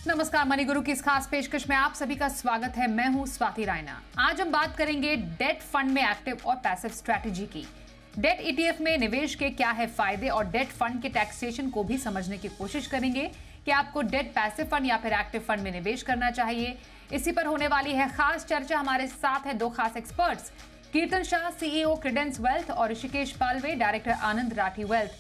नमस्कार, मनी गुरु की इस खास पेशकश में आप सभी का स्वागत है। मैं हूं स्वाति रायना। आज हम बात करेंगे डेट फंड में एक्टिव और पैसिव स्ट्रैटेजी की। डेट ईटीएफ में निवेश के क्या है फायदे और डेट फंड के टैक्सेशन को भी समझने की कोशिश करेंगे कि आपको डेट पैसिव फंड या फिर एक्टिव फंड में निवेश करना चाहिए। इसी पर होने वाली है खास चर्चा। हमारे साथ है दो खास एक्सपर्ट्स, कीर्तन शाह, सीईओ क्रेडेंस वेल्थ, और ऋषिकेश पालवे, डायरेक्टर आनंद राठी वेल्थ।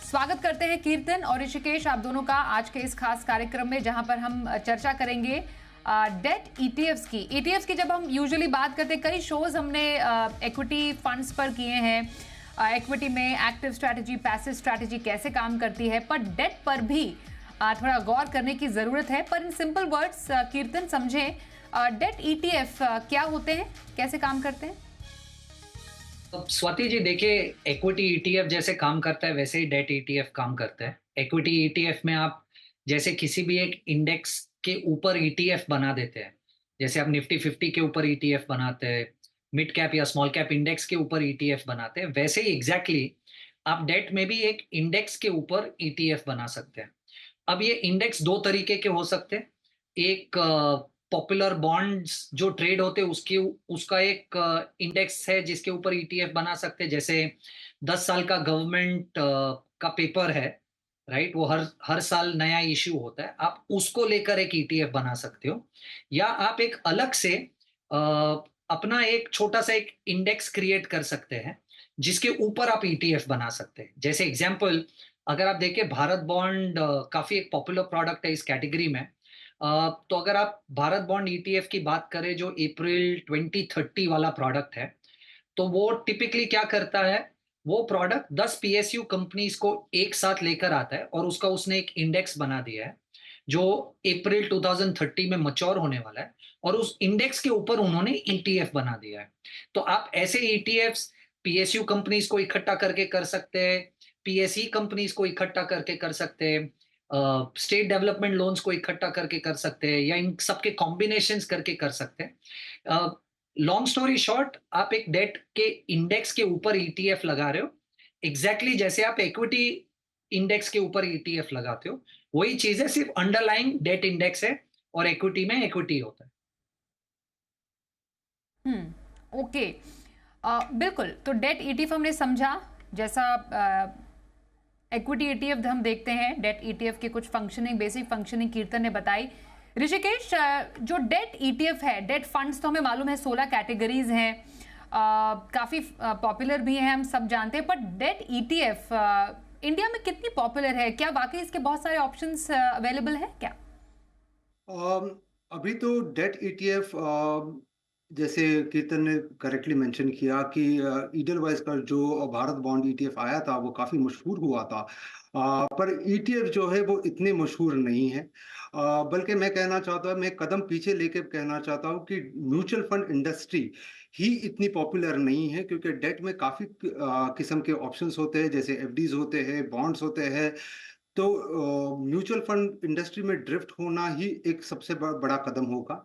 स्वागत करते हैं कीर्तन और ऋषिकेश आप दोनों का आज के इस खास कार्यक्रम में, जहां पर हम चर्चा करेंगे डेट ईटीएफ्स की। ईटीएफ्स की जब हम यूजुअली बात करते हैं, कई शोज हमने इक्विटी फंड्स पर किए हैं, इक्विटी में एक्टिव स्ट्रैटेजी, पैसिव स्ट्रैटेजी कैसे काम करती है, पर डेट पर भी थोड़ा गौर करने की जरूरत है। पर इन सिंपल वर्ड्स कीर्तन समझें, डेट ईटीएफ क्या होते हैं, कैसे काम करते हैं? स्वाति जी देखिए, इक्विटी ईटीएफ जैसे काम करता है वैसे ही डेट ईटीएफ काम करता है। इक्विटी ईटीएफ में आप जैसे किसी भी एक इंडेक्स के ऊपर ईटीएफ बना देते हैं, जैसे आप निफ्टी 50 के ऊपर ईटीएफ बनाते हैं, मिड कैप या स्मॉल कैप इंडेक्स के ऊपर ईटीएफ बनाते हैं, वैसे ही एग्जैक्टली आप डेट में भी एक इंडेक्स के ऊपर ईटीएफ बना सकते हैं। अब ये इंडेक्स दो तरीके के हो सकते हैं। एक पॉपुलर बॉन्ड्स जो ट्रेड होते हैं उसकी उसका एक इंडेक्स है जिसके ऊपर ईटीएफ बना सकते हैं। जैसे 10 साल का गवर्नमेंट का पेपर है, राइट, वो हर हर साल नया इश्यू होता है, आप उसको लेकर एक ईटीएफ बना सकते हो। या आप एक अलग से अ, अपना एक छोटा सा एक इंडेक्स क्रिएट कर सकते हैं जिसके ऊपर आप ईटीएफ बना सकते हैं। जैसे एग्जांपल, अगर आप देखें भारत बॉन्ड काफी एक पॉपुलर प्रोडक्ट है इस कैटेगरी में। तो अगर आप भारत बॉन्ड ईटीएफ की बात करें जो अप्रैल 2030 वाला प्रोडक्ट है, तो वो टिपिकली क्या करता है, वो प्रोडक्ट 10 पीएसयू कंपनीज को एक साथ लेकर आता है और उसका उसने एक इंडेक्स बना दिया है जो अप्रैल 2030 में मैच्योर होने वाला है, और उस इंडेक्स के ऊपर उन्होंने ईटीएफ बना दिया है। तो आप ऐसे ईटीएफ्स पीएसयू कंपनीज को इकट्ठा करके कर सकते हैं, पीएसई कंपनीज को इकट्ठा करके कर सकते हैं, स्टेट डेवलपमेंट लोन्स को इकट्ठा करके कर सकते हैं, या इन सबके कॉम्बिनेशंस करके कर सकते हैं। लॉन्ग स्टोरी शॉर्ट, आप एक डेट के इंडेक्स के ऊपर ईटीएफ लगा रहे हो, एग्जैक्टली जैसे आप इक्विटी इंडेक्स के ऊपर ईटीएफ लगाते हो, वही चीज है, सिर्फ अंडरलाइंग डेट इंडेक्स है और इक्विटी में इक्विटी होता है। ओके। बिल्कुल। तो डेट ईटीएफ हमने समझा, जैसा इक्विटी ईटीएफ हम देखते हैं, डेट ईटीएफ के कुछ फंक्शनिंग, बेसिक फंक्शनिंग कीर्तन ने बताई। ऋषिकेश, जो डेट ईटीएफ है, डेट फंड्स तो हमें मालूम है 16 कैटेगरीज हैं, काफी पॉपुलर भी हैं, हम सब जानते हैं, पर डेट ईटीएफ इंडिया में कितनी पॉपुलर है? क्या वाकई इसके बहुत सारे ऑप्शंस अवेलेबल है क्या? अम, अभी तो डेट ईटीएफ, जैसे कीर्तन ने करेक्टली मेंशन किया कि ईडलवाइज का जो भारत बॉन्ड ईटीएफ आया था वो काफ़ी मशहूर हुआ था। पर ईटीएफ जो है वो इतने मशहूर नहीं है। बल्कि मैं कहना चाहता हूँ, मैं कदम पीछे लेके कहना चाहता हूँ कि म्यूचुअल फंड इंडस्ट्री ही इतनी पॉपुलर नहीं है, क्योंकि डेट में काफ़ी किस्म के ऑप्शंस होते हैं, जैसे एफडीज होते हैं, बॉन्ड्स होते हैं। तो म्यूचुअल फंड इंडस्ट्री में ड्रिफ्ट होना ही एक सबसे बड़ा कदम होगा।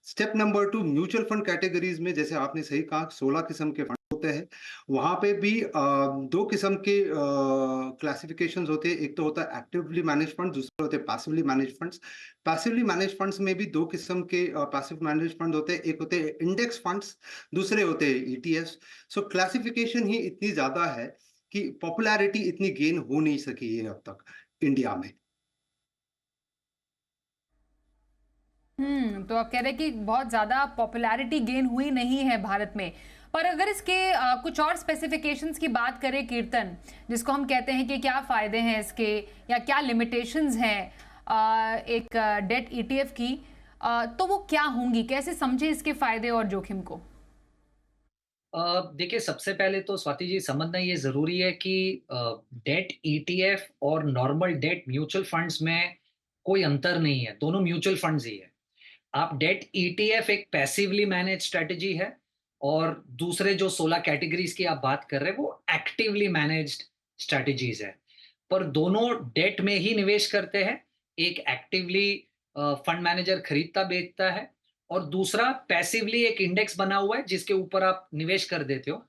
Step number 2, mutual fund categories में जैसे आपने सही कहा 16 किस्म के फंड होते हैं। वहां पे भी दो किस्म के क्लासिफिकेशंस होते हैं। एक तो होता है एक्टिवली मैनेज फंड, दूसरा होते हैं passively manage funds. Passively manage funds में भी दो किस्म के पैसिव मैनेज फंड होते हैं, एक होते हैं इंडेक्स फंड्स, दूसरे होते हैं ईटीएफ। सो क्लासिफिकेशन ही इतनी ज्यादा है कि पॉपुलैरिटी इतनी गेन हो नहीं सकी है अब तक इंडिया में। तो आप कह रहे हैं कि बहुत ज्यादा पॉपुलैरिटी गेन हुई नहीं है भारत में। पर अगर इसके कुछ और स्पेसिफिकेशंस की बात करें कीर्तन, जिसको हम कहते हैं कि क्या फायदे हैं इसके या क्या लिमिटेशंस हैं एक डेट ईटीएफ की, तो वो क्या होंगी? कैसे समझे इसके फायदे और जोखिम को? देखिए, सबसे पहले तो स्वाति जी समझना ये जरूरी है कि डेट ईटीएफ और नॉर्मल डेट म्यूचुअल फंड्स में कोई अंतर नहीं है, दोनों म्यूचुअल फंड्स ही है। आप डेट ईटीएफ एक पैसिवली मैनेज स्ट्रेटजी है, और दूसरे जो 16 कैटेगरीज की आप बात कर रहे हैं वो एक्टिवली मैनेज्ड स्ट्रेटजीज है। पर दोनों डेट में ही निवेश करते हैं। एक एक्टिवली फंड मैनेजर खरीदता बेचता है, और दूसरा पैसिवली एक इंडेक्स बना हुआ है जिसके ऊपर आप निवेश कर देते हो।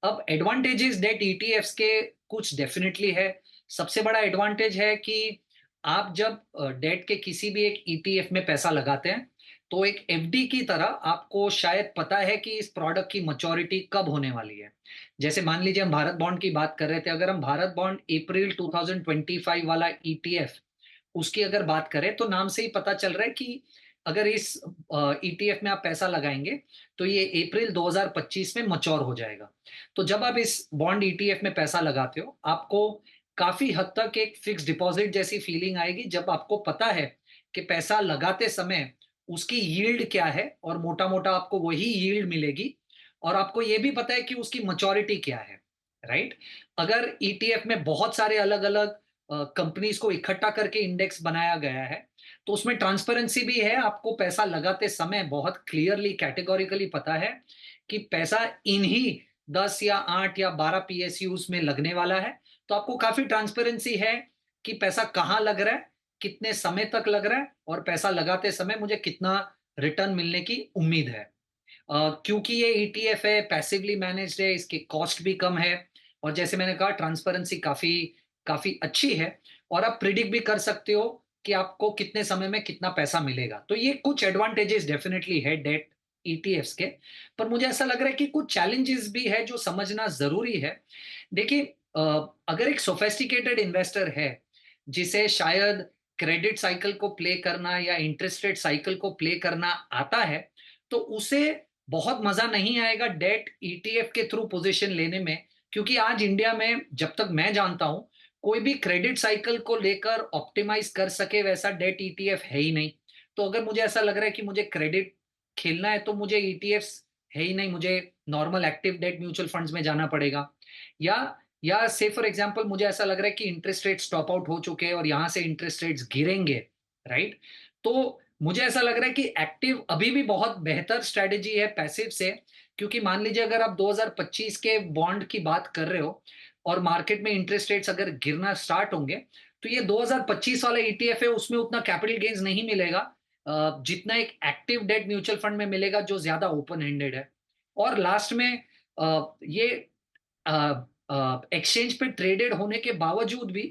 अब एडवांटेजेस डेट ईटीएफ्स के कुछ डेफिनेटली है। सबसे बड़ा एडवांटेज है कि आप जब डेट के किसी भी एक ईटीएफ में पैसा लगाते हैं तो एक एफडी की तरह आपको शायद पता है कि इस प्रोडक्ट की मैच्योरिटी कब होने वाली है। जैसे मान लीजिए हम भारत बॉन्ड की बात कर रहे थे, अगर हम भारत बॉन्ड अप्रैल 2025 वाला ईटीएफ उसकी अगर बात करें तो नाम से ही पता चल रहा है कि अगर इस ईटीएफ में आप पैसा लगाएंगे तो ये अप्रैल 2025 में मैच्योर हो जाएगा। तो जब आप इस बॉन्ड ईटीएफ में पैसा लगाते हो आपको काफी हद तक एक फिक्स डिपॉजिट जैसी फीलिंग आएगी, जब आपको पता है कि पैसा लगाते समय उसकी यील्ड क्या है और मोटा मोटा आपको वही यील्ड मिलेगी, और आपको ये भी पता है कि उसकी मैच्योरिटी क्या है, राइट। अगर ईटीएफ में बहुत सारे अलग अलग कंपनीज को इकट्ठा करके इंडेक्स बनाया गया है तो उसमें ट्रांसपेरेंसी भी है, आपको पैसा लगाते समय बहुत क्लियरली कैटेगोरिकली पता है कि पैसा इन्हीं 10 या 8 या 12 पीएसयूज में लगने वाला है। तो आपको काफी ट्रांसपेरेंसी है कि पैसा कहाँ लग रहा है, कितने समय तक लग रहा है, और पैसा लगाते समय मुझे कितना रिटर्न मिलने की उम्मीद है। क्योंकि ये ईटीएफ है, पैसिवली मैनेज्ड है, इसकी कॉस्ट भी कम है, और जैसे मैंने कहा ट्रांसपेरेंसी काफी काफी अच्छी है, और आप प्रिडिक्ट भी कर सकते हो कि आपको कितने समय में कितना पैसा मिलेगा। तो ये कुछ एडवांटेजेस डेफिनेटली है डेट ईटीएफ्स के। पर मुझे ऐसा लग रहा है कि कुछ चैलेंजेस भी है जो समझना जरूरी है। देखिए, अगर एक सोफेस्टिकेटेड इन्वेस्टर है जिसे शायद क्रेडिट साइकिल को प्ले करना या इंटरेस्ट रेट साइकिल को प्ले करना आता है, तो उसे बहुत मजा नहीं आएगा डेट ईटीएफ के थ्रू पोजीशन लेने में, क्योंकि आज इंडिया में जब तक मैं जानता हूं कोई भी क्रेडिट साइकिल को लेकर ऑप्टिमाइज कर सके वैसा डेट ईटीएफ है ही नहीं। तो अगर मुझे ऐसा लग रहा है कि मुझे क्रेडिट खेलना है तो मुझे ईटीएफ्स है ही नहीं, मुझे normal active debt mutual funds में जाना पड़ेगा। या से फॉर एग्जांपल मुझे ऐसा लग रहा है कि इंटरेस्ट रेट स्टॉप आउट हो चुके हैं और यहां से इंटरेस्ट रेट्स गिरेंगे, राइट। तो मुझे ऐसा लग रहा है कि एक्टिव अभी भी बहुत बेहतर स्ट्रेटेजी है पैसिव से, क्योंकि मान लीजिए अगर आप 2025 के बॉन्ड की बात कर रहे हो और मार्केट में इंटरेस्ट रेट्स अगर गिरना स्टार्ट होंगे तो ये 2025 वाला ईटीएफ है, उसमें उतना कैपिटल गेन्स नहीं मिलेगा जितना एक एक्टिव डेट म्यूचुअल फंड में मिलेगा जो ज्यादा ओपन हैंडेड है। और लास्ट में ये एक्सचेंज पे ट्रेडेड होने के बावजूद भी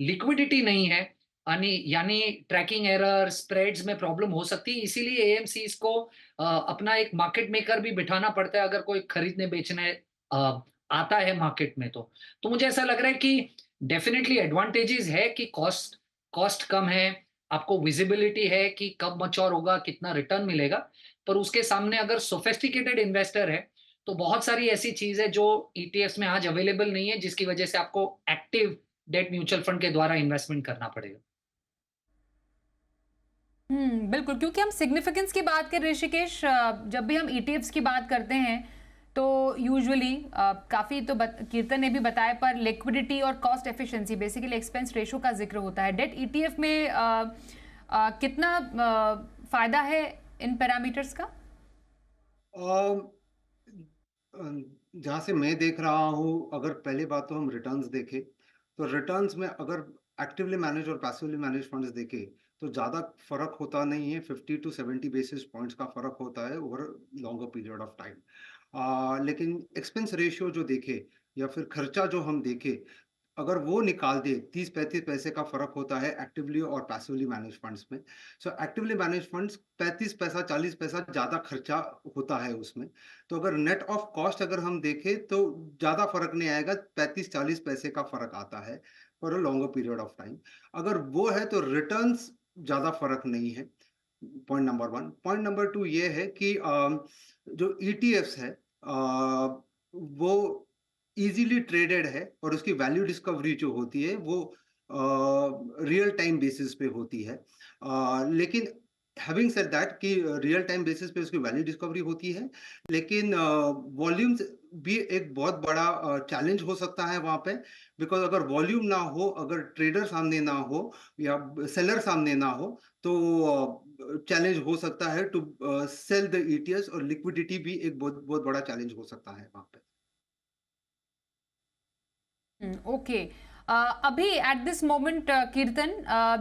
लिक्विडिटी नहीं है, यानी ट्रैकिंग एरर, स्प्रेड्स में प्रॉब्लम हो सकती है। इसीलिए एएमसीज को अपना एक मार्केट मेकर भी बिठाना पड़ता है अगर कोई खरीदने बेचने आता है मार्केट में। तो मुझे ऐसा लग रहा है कि डेफिनेटली एडवांटेजेस है कि कॉस्ट कम है, आपको विजिबिलिटी है कि कब मैच्योर होगा, कितना रिटर्न मिलेगा। पर उसके सामने अगर सोफिस्टिकेटेड इन्वेस्टर है तो बहुत सारी ऐसी चीज है जो ईटीएफ्स में आज अवेलेबल नहीं है, जिसकी वजह से आपको एक्टिव डेट म्यूचुअल फंड के द्वारा इन्वेस्टमेंट करना पड़ेगा। बिल्कुल, क्योंकि हम सिग्निफिकेंस की बात करें ऋषिकेश, जब भी हम ईटीएफ्स की बात करते हैं तो यूजुअली काफ़ी तो कीर्तन ने भी बताया, पर लिक्विडिटी और cost efficiency, basically expense ratio का जिक्र होता है। डेट ईटीएफ में कितना फायदा है इन पैरामीटर्स का? जहाँ से मैं देख रहा हूँ, अगर पहले बात तो हम रिटर्न्स देखें तो रिटर्न्स में अगर एक्टिवली मैनेज और पैसिवली मैनेज फंड्स देखें तो ज़्यादा फर्क होता नहीं है। 50 to 70 बेसिस पॉइंट्स का फर्क होता है over longer period of time. लेकिन एक्सपेंस रेशियो जो देखे या फिर खर्चा जो हम देखें, अगर वो निकाल दे 30-35 पैसे का फर्क होता है एक्टिवली और पैसिवली मैनेज फंड्स में। सो एक्टिवली मैनेज फंड्स 35 पैसा 40 पैसा ज़्यादा खर्चा होता है उसमें। तो अगर नेट ऑफ कॉस्ट अगर हम देखें तो ज़्यादा फर्क नहीं आएगा, 35-40 पैसे का फर्क आता है for a longer period of time. अगर वो है तो रिटर्न्स ज़्यादा फर्क नहीं है, पॉइंट नंबर 1। पॉइंट नंबर 2 ये है कि जो ईटीएफ्स है वो इजीली ट्रेडेड है और उसकी वैल्यू डिस्कवरी जो होती है वो रियल टाइम बेसिस पे होती है। लेकिन हैविंग सेड दैट कि रियल टाइम बेसिस पे उसकी वैल्यू डिस्कवरी होती है, लेकिन वॉल्यूम्स भी एक बहुत बड़ा चैलेंज हो सकता है वहाँ पे। बिकॉज अगर वॉल्यूम ना हो, अगर ट्रेडर सामने ना हो या सेलर सामने ना हो तो चैलेंज हो सकता है टू सेल द ईटीएफ्स, और लिक्विडिटी भी एक बहुत बहुत बड़ा चैलेंज हो सकता है वहाँ पे। ओके, अभी एट दिस मोमेंट कीर्तन,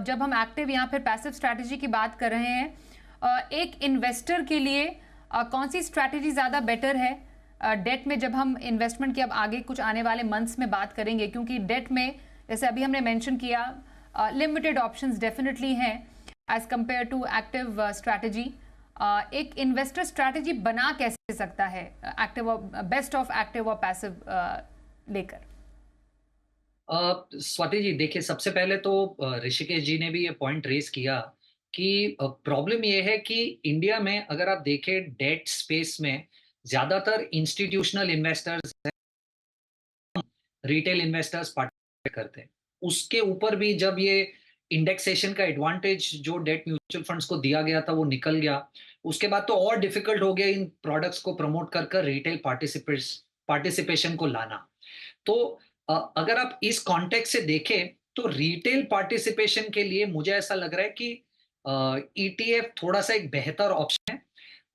जब हम एक्टिव या फिर पैसिव स्ट्रैटेजी की बात कर रहे हैं, एक इन्वेस्टर के लिए कौन सी स्ट्रैटेजी ज़्यादा बेटर है डेट में, जब हम इन्वेस्टमेंट की अब आगे कुछ आने वाले मंथ्स में बात करेंगे? क्योंकि डेट में जैसे अभी हमने मेंशन किया लिमिटेड ऑप्शंस डेफिनेटली हैं as compare to active strategy. एक इन्वेस्टर स्ट्रैटेजी बना कैसे सकता है एक्टिव और बेस्ट ऑफ एक्टिव और पैसिव लेकर? स्वाति जी देखिए, सबसे पहले तो ऋषिकेश जी ने भी ये पॉइंट रेज किया कि प्रॉब्लम ये है कि इंडिया में अगर आप देखें डेट स्पेस में ज्यादातर institutional investors, retail investors participate करते हैं। उसके ऊपर भी जब ये इंडेक्सेशन का एडवांटेज जो डेट म्यूचुअल फंड्स को दिया गया था वो निकल गया, उसके बाद तो और डिफिकल्ट हो गया इन प्रोडक्ट्स को प्रमोट कर कर रिटेल पार्टिसिपेशन को लाना। तो अगर आप इस कॉन्टेक्स्ट से देखें तो रिटेल पार्टिसिपेशन के लिए मुझे ऐसा लग रहा है कि ईटीएफ थोड़ा सा एक बेहतर ऑप्शन है।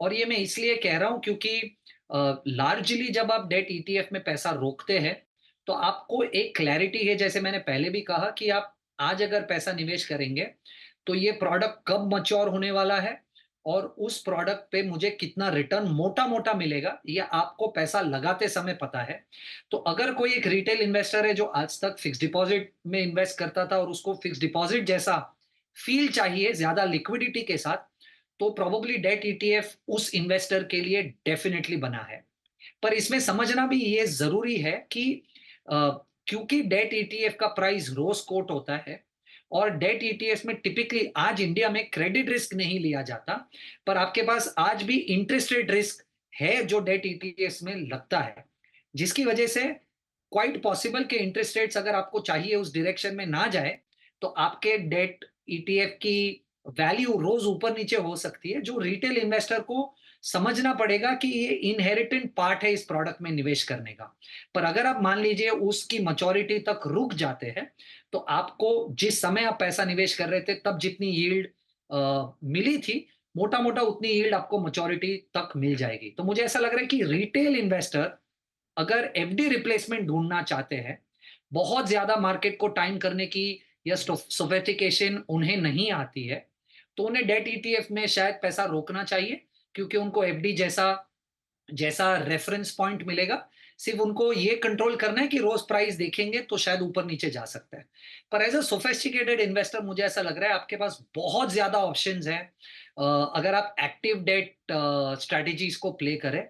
और ये मैं इसलिए कह रहा हूं क्योंकि लार्जली जब आप डेट ईटीएफ में पैसा रोकते हैं तो आपको एक क्लैरिटी है, जैसे मैंने पहले भी कहा कि आप आज अगर पैसा निवेश करेंगे तो ये प्रोडक्ट कब मैच्योर होने वाला है और उस प्रोडक्ट पे मुझे कितना रिटर्न मोटा मोटा मिलेगा ये आपको पैसा लगाते समय पता है। तो अगर कोई एक रिटेल इन्वेस्टर है जो आज तक फिक्स डिपॉजिट में इन्वेस्ट करता था और उसको फिक्स डिपॉजिट जैसा फील चाहिए ज्यादा लिक्विडिटी के साथ, तो प्रोबेबली डेट ईटीएफ उस इन्वेस्टर के लिए डेफिनेटली बना है। पर इसमें समझना भी ये जरूरी है कि क्योंकि डेट ईटीएफ का प्राइस रोज कोट होता है और डेट ईटीएफ में टिपिकली आज इंडिया में क्रेडिट रिस्क नहीं लिया जाता, पर आपके पास आज भी इंटरेस्ट रेट रिस्क है जो डेट ईटीएफ में लगता है, जिसकी वजह से क्वाइट पॉसिबल के इंटरेस्ट रेट्स अगर आपको चाहिए उस डायरेक्शन में ना जाए तो आपके डेट ईटीएफ की वैल्यू रोज ऊपर नीचे हो सकती है, जो रिटेल इन्वेस्टर को समझना पड़ेगा कि ये इनहेरिटेंट पार्ट है इस प्रोडक्ट में निवेश करने का। पर अगर आप मान लीजिए उसकी मैच्योरिटी तक रुक जाते हैं तो आपको जिस समय आप पैसा निवेश कर रहे थे तब जितनी यील्ड मिली थी, मोटा मोटा उतनी यील्ड आपको मैच्योरिटी तक मिल जाएगी। तो मुझे ऐसा लग रहा है कि रिटेल इन्वेस्टर अगर एफडी रिप्लेसमेंट ढूंढना चाहते हैं, बहुत ज्यादा मार्केट को टाइम करने की या सोफिस्टिकेशन उन्हें नहीं आती है, तो उन्हें डेट ईटीएफ में शायद पैसा रोकना चाहिए, क्योंकि उनको एफडी जैसा जैसा रेफरेंस पॉइंट मिलेगा। सिर्फ उनको ये कंट्रोल करना है कि रोज प्राइस देखेंगे तो शायद ऊपर नीचे जा सकता है। पर एज अ सोफिस्टिकेटेड इन्वेस्टर मुझे ऐसा लग रहा है आपके पास बहुत ज्यादा ऑप्शंस हैं अगर आप एक्टिव डेट स्ट्रेटेजीज को प्ले करें।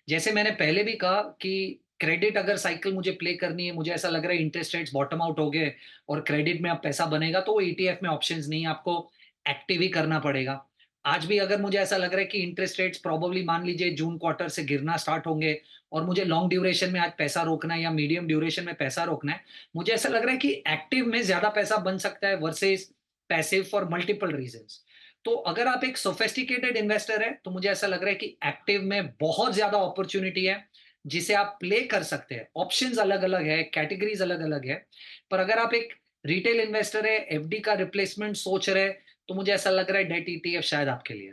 जैसे मैंने पहले भी कहा कि क्रेडिट अगर साइकिल मुझे प्ले करनी है, मुझे ऐसा लग रहा है इंटरेस्ट रेट्स बॉटम आउट हो गए और क्रेडिट में अब पैसा बनेगा, तो वो ईटीएफ में ऑप्शंस नहीं, आपको एक्टिव ही करना पड़ेगा। आज भी अगर मुझे ऐसा लग रहा है कि इंटरेस्ट रेट्स प्रोबेबली मान लीजिए जून क्वार्टर से गिरना स्टार्ट होंगे और मुझे लॉन्ग ड्यूरेशन में आज पैसा रोकना है या मीडियम ड्यूरेशन में पैसा रोकना है, मुझे ऐसा लग रहा है कि एक्टिव में ज्यादा पैसा बन सकता है versus passive for multiple reasons. तो अगर आप एक सोफिस्टिकेटेड इन्वेस्टर है तो मुझे ऐसा लग रहा है कि एक्टिव में बहुत ज्यादा अपॉर्चुनिटी है जिसे आप प्ले कर सकते हैं। ऑप्शंस अलग अलग है, कैटेगरीज अलग अलग है। पर अगर आप एक रिटेल इन्वेस्टर है, एफडी का रिप्लेसमेंट सोच रहे, तो मुझे ऐसा लग रहा है डेट ईटीएफ शायद आपके लिए।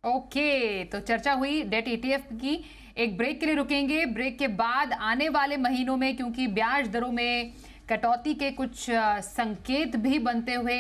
ओके, तो चर्चा हुई डेट ईटीएफ की। एक ब्रेक के लिए रुकेंगे, ब्रेक के बाद आने वाले महीनों में क्योंकि ब्याज दरों में कटौती के कुछ संकेत भी बनते हुए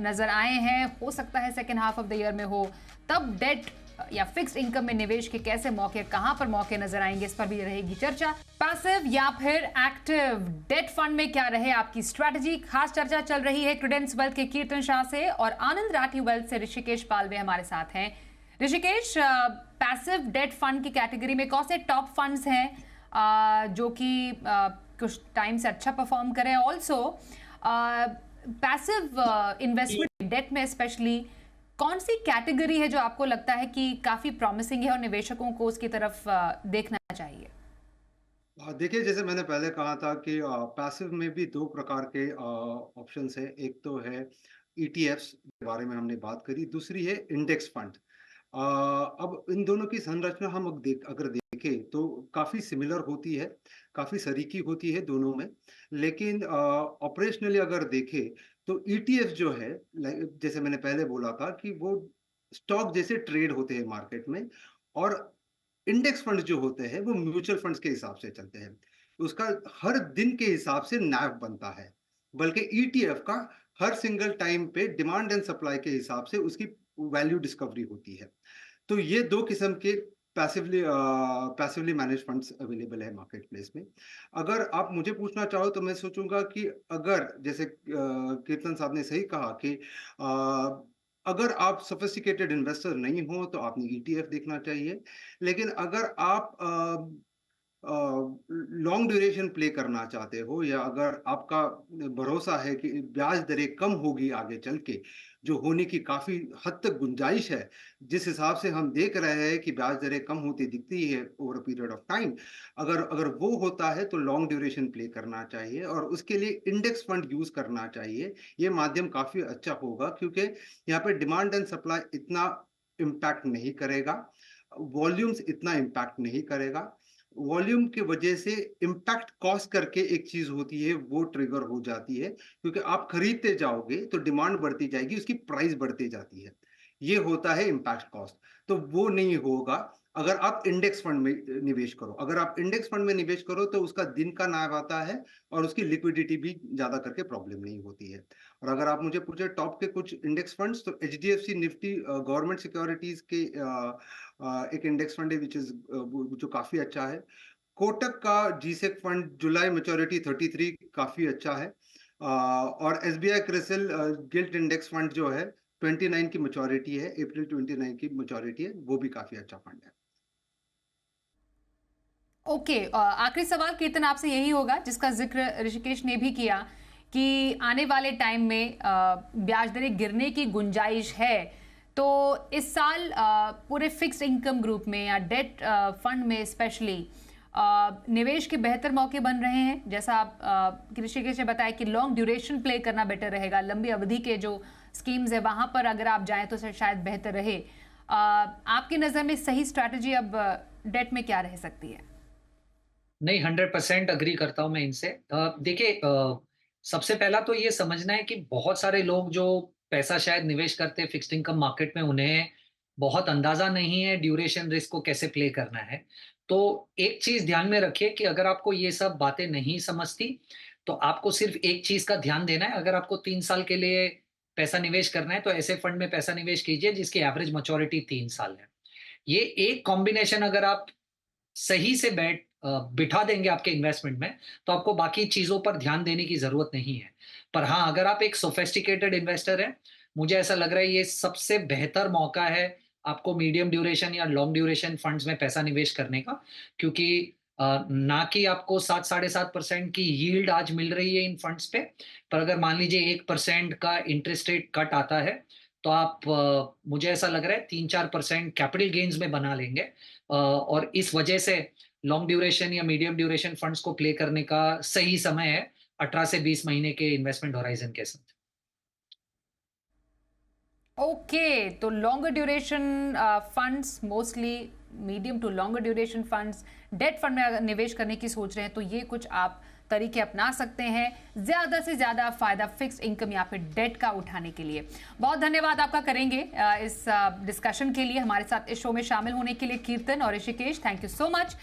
नजर आए हैं, हो सकता है second half of the year में हो, तब डेट या फिक्स्ड इनकम में निवेश के कैसे मौके, कहां पर मौके नजर आएंगे, इस पर भी रहेगी चर्चा। पैसिव या फिर एक्टिव डेट फंड में क्या रहे आपकी स्ट्रैटेजी, खास चर्चा चल रही है क्रेडेंस वेल्थ के कीर्तन शाह से और आनंद राठी वेल्थ से ऋषिकेश पालवे हमारे साथ हैं। ऋषिकेश, पैसिव डेट फंड की कैटेगरी में कौन से टॉप फंड्स हैं जो कि कुछ टाइम से अच्छा परफॉर्म करें? ऑल्सो पैसिव इन्वेस्टमेंट डेट में स्पेशली कौन सी कैटेगरी है जो आपको लगता है कि काफी प्रॉमिसिंग है और निवेशकों को उसकी तरफ देखना चाहिए? देखिए, जैसे मैंने पहले कहा था कि पैसिव में भी दो प्रकार के ऑप्शंस है। एक तो है ईटीएफ्स के बारे में हमने बात करी, दूसरी है इंडेक्स फंड। अब इन दोनों की संरचना हम अगर देखें तो काफ़ी सिमिलर होती है, काफ़ी सरीकी होती है दोनों में। लेकिन ऑपरेशनली अगर देखें तो ईटीएफ जो है, जैसे मैंने पहले बोला था कि वो स्टॉक जैसे ट्रेड होते हैं मार्केट में, और इंडेक्स फंड जो होते हैं वो म्यूचुअल फंड्स के हिसाब से चलते हैं। उसका हर दिन के हिसाब से नैव बनता है, बल्कि ईटीएफ का हर सिंगल टाइम पे डिमांड एंड सप्लाई के हिसाब से उसकी वैल्यू डिस्कवरी होती है। तो ये दो किस्म के पैसिवली मैनेज फंड्स अवेलेबल है मार्केट प्लेस में। अगर आप मुझे पूछना चाहो तो मैं सोचूंगा कि अगर जैसे कीर्तन साहब ने सही कहा कि अगर आप सोफिस्टिकेटेड इन्वेस्टर नहीं हो तो आपने ईटीएफ देखना चाहिए, लेकिन अगर आप लॉन्ग ड्यूरेशन प्ले करना चाहते हो या अगर आपका भरोसा है कि ब्याज दरें कम होगी आगे चल के, जो होने की काफी हद तक गुंजाइश है, जिस हिसाब से हम देख रहे हैं कि ब्याज दरें कम होती दिखती है over a period of time, अगर अगर वो होता है तो लॉन्ग ड्यूरेशन प्ले करना चाहिए और उसके लिए इंडेक्स फंड यूज करना चाहिए। ये माध्यम काफी अच्छा होगा क्योंकि यहाँ पे डिमांड एंड सप्लाई इतना इम्पैक्ट नहीं करेगा, वॉल्यूम्स इतना इम्पैक्ट नहीं करेगा। वॉल्यूम की वजह से इम्पैक्ट कॉस्ट करके एक चीज होती है वो ट्रिगर हो जाती है, क्योंकि आप खरीदते जाओगे तो डिमांड बढ़ती जाएगी, उसकी प्राइस बढ़ती जाती है, ये होता है इम्पैक्ट कॉस्ट। तो वो नहीं होगा अगर आप इंडेक्स फंड में निवेश करो। अगर आप इंडेक्स फंड में निवेश करो तो उसका दिन का नाम आता है और उसकी लिक्विडिटी भी ज्यादा करके प्रॉब्लम नहीं होती है। और अगर आप मुझे पूछे टॉप के कुछ इंडेक्स फंड्स, तो एचडीएफसी निफ्टी गवर्नमेंट सिक्योरिटीज के एक इंडेक्स फंड है जो काफी अच्छा है। कोटक का जीसेक फंड जुलाई मैच्योरिटी 33 काफी अच्छा है। और SBI CRISIL guilt index fund जो है 29 की मैच्योरिटी है, अप्रैल 29 की मैच्योरिटी है, वो भी काफी अच्छा फंड है। ओके, आखिरी सवाल कीर्तन आपसे यही होगा जिसका जिक्र ऋषिकेश ने भी किया कि आने वाले टाइम में ब्याज दरें गिरने की गुंजाइश है, तो इस साल पूरे फिक्स्ड इनकम ग्रुप में या डेट फंड में स्पेशली निवेश के बेहतर मौके बन रहे हैं। जैसा आप ऋषिकेश ने बताया कि लॉन्ग ड्यूरेशन प्ले करना बेटर रहेगा, लंबी अवधि के जो स्कीम्स है वहां पर अगर आप जाएं तो शायद बेहतर रहे। आपकी नजर में सही स्ट्रैटेजी अब डेट में क्या रह सकती है? नहीं, 100% अग्री करता हूं मैं इनसे। देखिए, सबसे पहला तो ये समझना है कि बहुत सारे लोग जो पैसा शायद निवेश करते हैं फिक्स्ड इनकम मार्केट में, उन्हें बहुत अंदाजा नहीं है ड्यूरेशन रिस्क को कैसे प्ले करना है। तो एक चीज ध्यान में रखिए कि अगर आपको ये सब बातें नहीं समझती तो आपको सिर्फ एक चीज का ध्यान देना है। अगर आपको 3 साल के लिए पैसा निवेश करना है तो ऐसे फंड में पैसा निवेश कीजिए जिसकी एवरेज मैच्योरिटी 3 साल है। ये एक कॉम्बिनेशन अगर आप सही से बिठा देंगे आपके इन्वेस्टमेंट में, तो आपको बाकी चीजों पर ध्यान देने की जरूरत नहीं है। पर हाँ, अगर आप एक सोफिस्टिकेटेड इन्वेस्टर हैं, मुझे ऐसा लग रहा है ये सबसे बेहतर मौका है आपको मीडियम ड्यूरेशन या लॉन्ग ड्यूरेशन फंड्स में पैसा निवेश करने का, क्योंकि ना कि आपको 7-7.5% की यील्ड आज मिल रही है इन फंड्स पे, पर अगर मान लीजिए 1% का इंटरेस्ट रेट कट आता है तो आप मुझे ऐसा लग रहा है 3-4% कैपिटल गेन्स में बना लेंगे। और इस वजह से लॉन्ग ड्यूरेशन या मीडियम ड्यूरेशन फंड्स को प्ले करने का सही समय है 18 से 20 महीने के इन्वेस्टमेंट होराइजन के साथ। ओके, तो longer duration funds, mostly medium to longer duration funds, debt fund में अगर निवेश करने की सोच रहे हैं तो ये कुछ आप तरीके अपना सकते हैं ज्यादा से ज्यादा फायदा फिक्स्ड इनकम या फिर डेट का उठाने के लिए। बहुत धन्यवाद आपका करेंगे इस डिस्कशन के लिए, हमारे साथ इस शो में शामिल होने के लिए कीर्तन और Rishikesh, thank you so much.